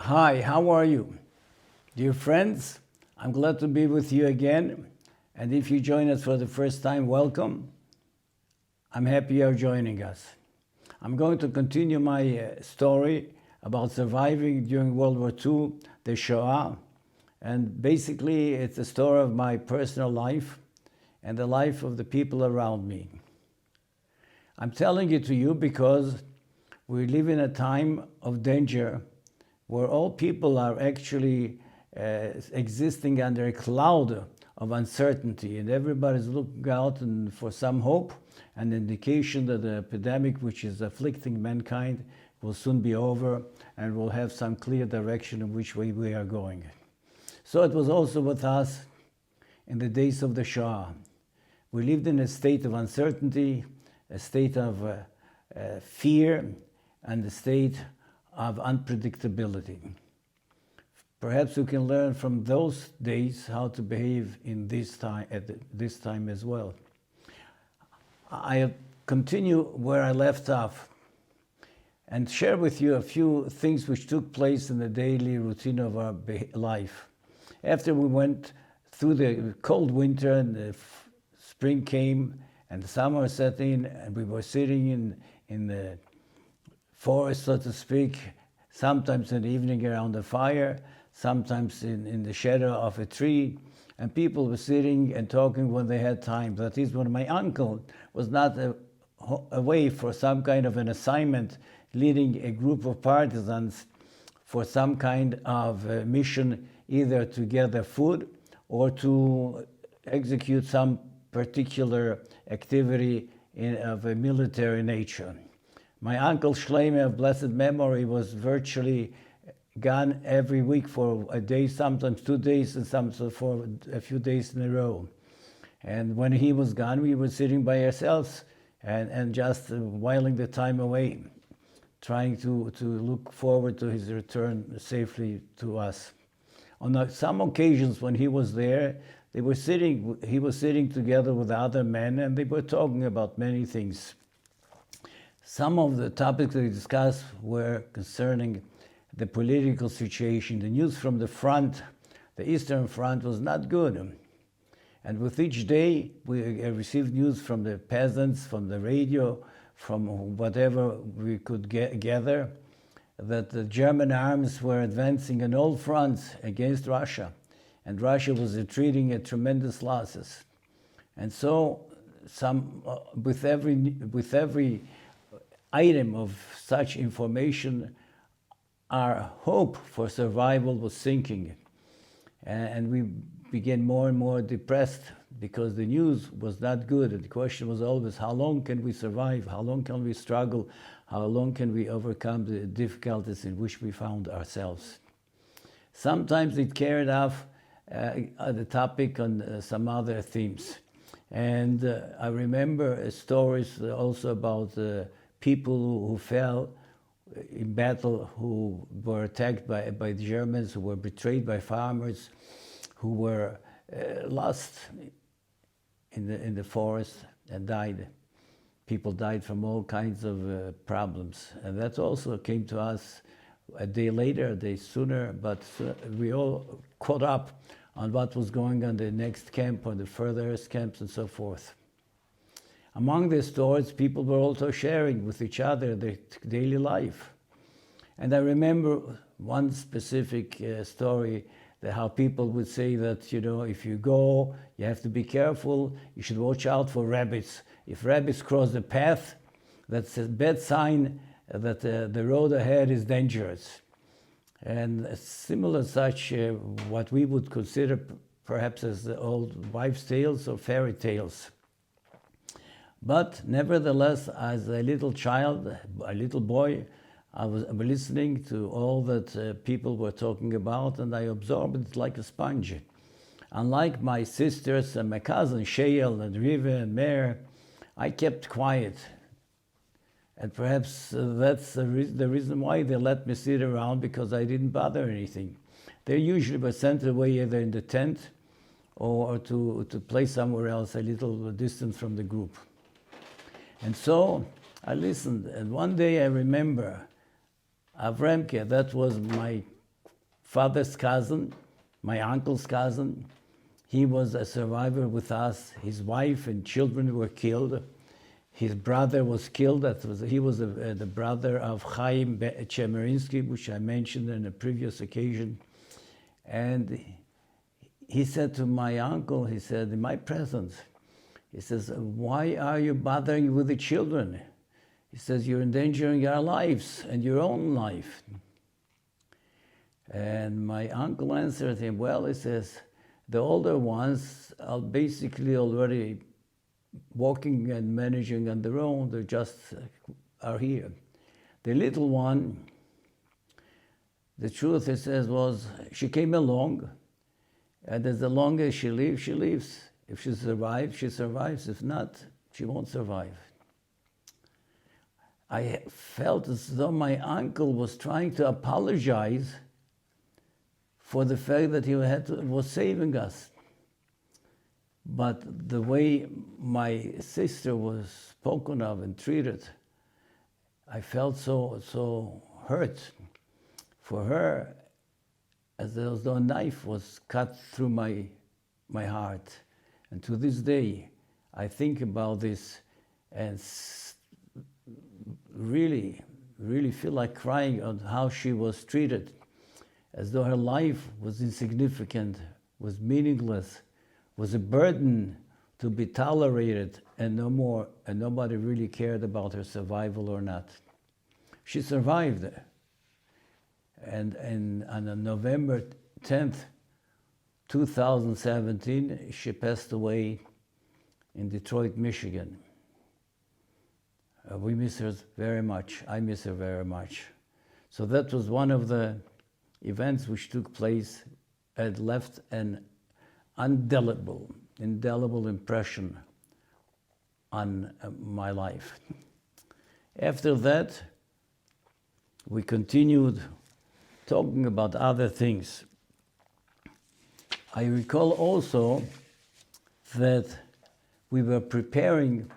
Hi, how are you? Dear friends, I'm glad to be with you again. And if you join us for the first time, welcome. I'm happy you're joining us. I'm going to continue my story about surviving during World War II, the Shoah. And basically, it's a story of my personal life and the life of the people around me. I'm telling it to you because we live in a time of danger where all people are actually existing under a cloud of uncertainty, and everybody's looking out for some hope and indication that the epidemic which is afflicting mankind will soon be over and will have some clear direction in which way we are going. So it was also with us in the days of the Shoah. We lived in a state of uncertainty, a state of fear, and a state of unpredictability. Perhaps we can learn from those days how to behave in this time, at this time as well. I continue where I left off and share with you a few things which took place in the daily routine of our life. After we went through the cold winter and the spring came and the summer set in, and we were sitting in the forest, so to speak, sometimes in the evening around the fire, sometimes in the shadow of a tree, and people were sitting and talking when they had time. That is, when my uncle was not away for some kind of an assignment, leading a group of partisans for some kind of mission, either to gather food or to execute some particular activity of a military nature. My uncle Shloime of blessed memory was virtually gone every week for a day, sometimes 2 days, and sometimes for a few days in a row. And when he was gone, we were sitting by ourselves and just whiling the time away, trying to look forward to his return safely to us. On some occasions when he was there, he was sitting together with other men, and they were talking about many things. Some of the topics they discussed were concerning the political situation. The news from the front, the Eastern Front, was not good. And with each day, we received news from the peasants, from the radio, from whatever we could gather, that the German arms were advancing on all fronts against Russia, and Russia was retreating at tremendous losses. And so, with every item of such information, our hope for survival was sinking. And we became more and more depressed because the news was not good. And the question was always, how long can we survive? How long can we struggle? How long can we overcome the difficulties in which we found ourselves? Sometimes it carried off the topic on some other themes. And I remember stories also about people who fell in battle, who were attacked by the Germans, who were betrayed by farmers, who were lost in the forest and died. People died from all kinds of problems. And that also came to us a day later, a day sooner, but we all caught up on what was going on in the next camp or the furthest camps and so forth. Among the stories, people were also sharing with each other their daily life. And I remember one specific story, that how people would say that, if you go, you have to be careful, you should watch out for rabbits. If rabbits cross the path, that's a bad sign that the road ahead is dangerous. And similar such, what we would consider perhaps as the old wives' tales or fairy tales. But nevertheless, as a little child, a little boy, I was listening to all that people were talking about, and I absorbed it like a sponge. Unlike my sisters and my cousins, Sheil and Rive and Meir, I kept quiet. And perhaps that's the reason why they let me sit around, because I didn't bother anything. They usually were sent away either in the tent or to play somewhere else, a little distance from the group. And so I listened, and one day I remember Avremke, that was my father's cousin, my uncle's cousin. He was a survivor with us. His wife and children were killed. His brother was killed. He was the brother of Chaim Chemerinsky, which I mentioned in a previous occasion. And he said to my uncle, he said, in my presence, he says, why are you bothering with the children? He says, you're endangering our lives and your own life. And my uncle answered him, well, he says, the older ones are basically already walking and managing on their own. They just are here. The little one, the truth, he says, was she came along, and as long as she lives, she lives. If she survives, she survives. If not, she won't survive. I felt as though my uncle was trying to apologize for the fact that he was saving us. But the way my sister was spoken of and treated, I felt so hurt for her, as though a knife was cut through my heart. And to this day, I think about this and really feel like crying on how she was treated, as though her life was insignificant, was meaningless, was a burden to be tolerated and no more, and nobody really cared about her survival or not. She survived. And on November 10th, 2017, she passed away in Detroit, Michigan. We miss her very much. I miss her very much. So that was one of the events which took place and left an indelible impression on my life. After that, we continued talking about other things. I recall also that we were preparing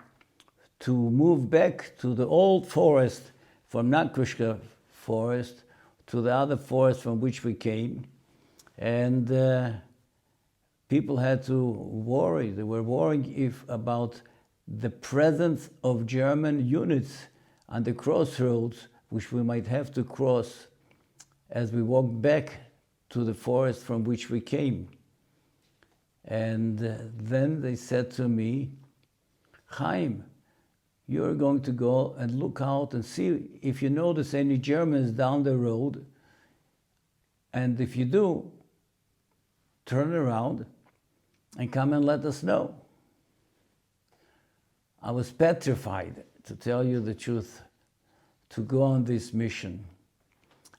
to move back to the old forest from Nakrushka forest to the other forest from which we came. And people had to worry. They were worrying about the presence of German units on the crossroads, which we might have to cross as we walked back to the forest from which we came. And then they said to me, Chaim, you're going to go and look out and see if you notice any Germans down the road. And if you do, turn around and come and let us know. I was petrified, to tell you the truth, to go on this mission.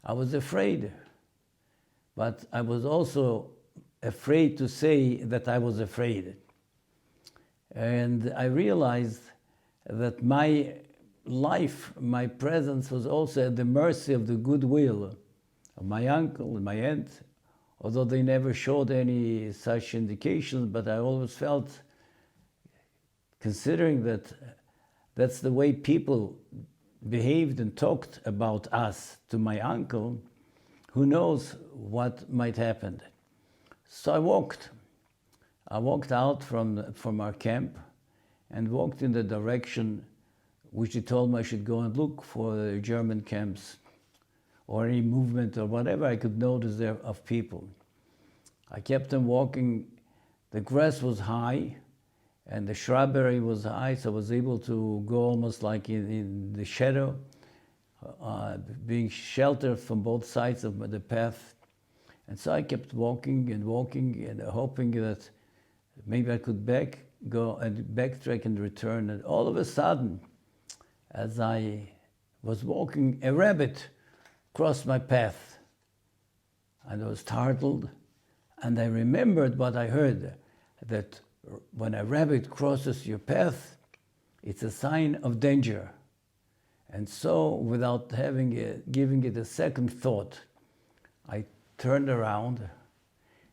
I was afraid, but I was also afraid to say that I was afraid. And I realized that my life, my presence was also at the mercy of the goodwill of my uncle and my aunt, although they never showed any such indications, but I always felt, considering that that's the way people behaved and talked about us to my uncle, who knows what might happen. So I walked out from our camp and walked in the direction which he told me I should go and look for the German camps or any movement or whatever I could notice there of people. I kept on walking. The grass was high and the shrubbery was high, so I was able to go almost like in the shadow, being sheltered from both sides of the path. And so I kept walking and hoping that maybe I could go and backtrack and return. And all of a sudden, as I was walking, a rabbit crossed my path. And I was startled, and I remembered what I heard, that when a rabbit crosses your path, it's a sign of danger. And so, without giving it a second thought, I turned around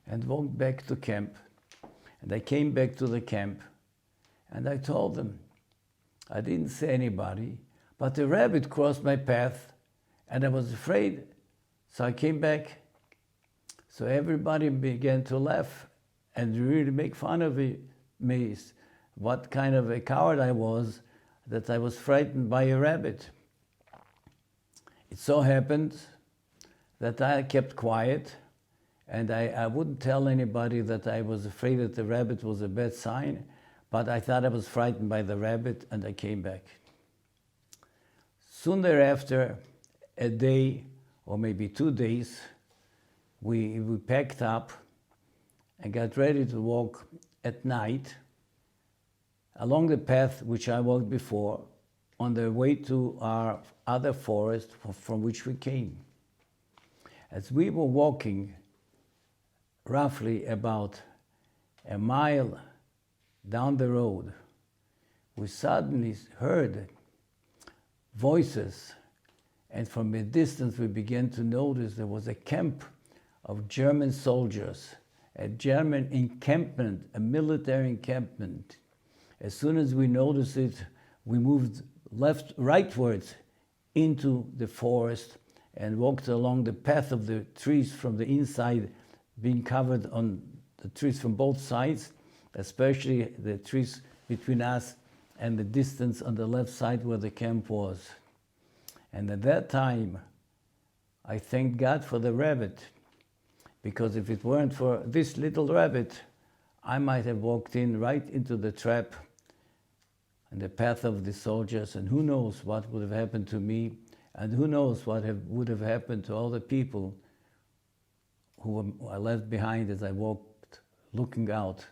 and walked back to camp. And I came back to the camp, and I told them, I didn't say anybody, but the rabbit crossed my path, and I was afraid. So I came back, So everybody began to laugh and really make fun of me, what kind of a coward I was, that I was frightened by a rabbit. It so happened that I kept quiet, and I wouldn't tell anybody that I was afraid that the rabbit was a bad sign, but I thought I was frightened by the rabbit, and I came back. Soon thereafter, a day or maybe 2 days, we packed up and got ready to walk at night along the path which I walked before, on the way to our other forest from which we came. As we were walking roughly about a mile down the road, we suddenly heard voices, and from a distance we began to notice there was a camp of German soldiers, a German encampment, a military encampment. As soon as we noticed it, we moved rightwards into the forest and walked along the path of the trees from the inside, being covered on the trees from both sides, especially the trees between us and the distance on the left side where the camp was. And at that time, I thanked God for the rabbit, because if it weren't for this little rabbit, I might have walked right into the trap and the path of the soldiers, and who knows what would have happened to me, and who knows what would have happened to all the people who I left behind as I walked, looking out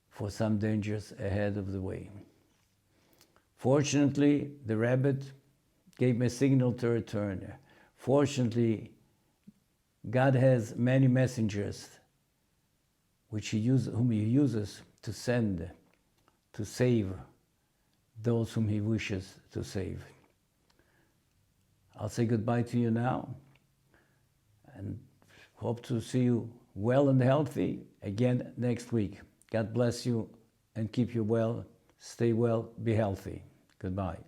for some dangers ahead of the way. Fortunately, the rabbit gave me a signal to return. Fortunately, God has many messengers whom He uses to send, to save those whom He wishes to save. I'll say goodbye to you now, and hope to see you well and healthy again next week. God bless you and keep you well. Stay well, be healthy. Goodbye.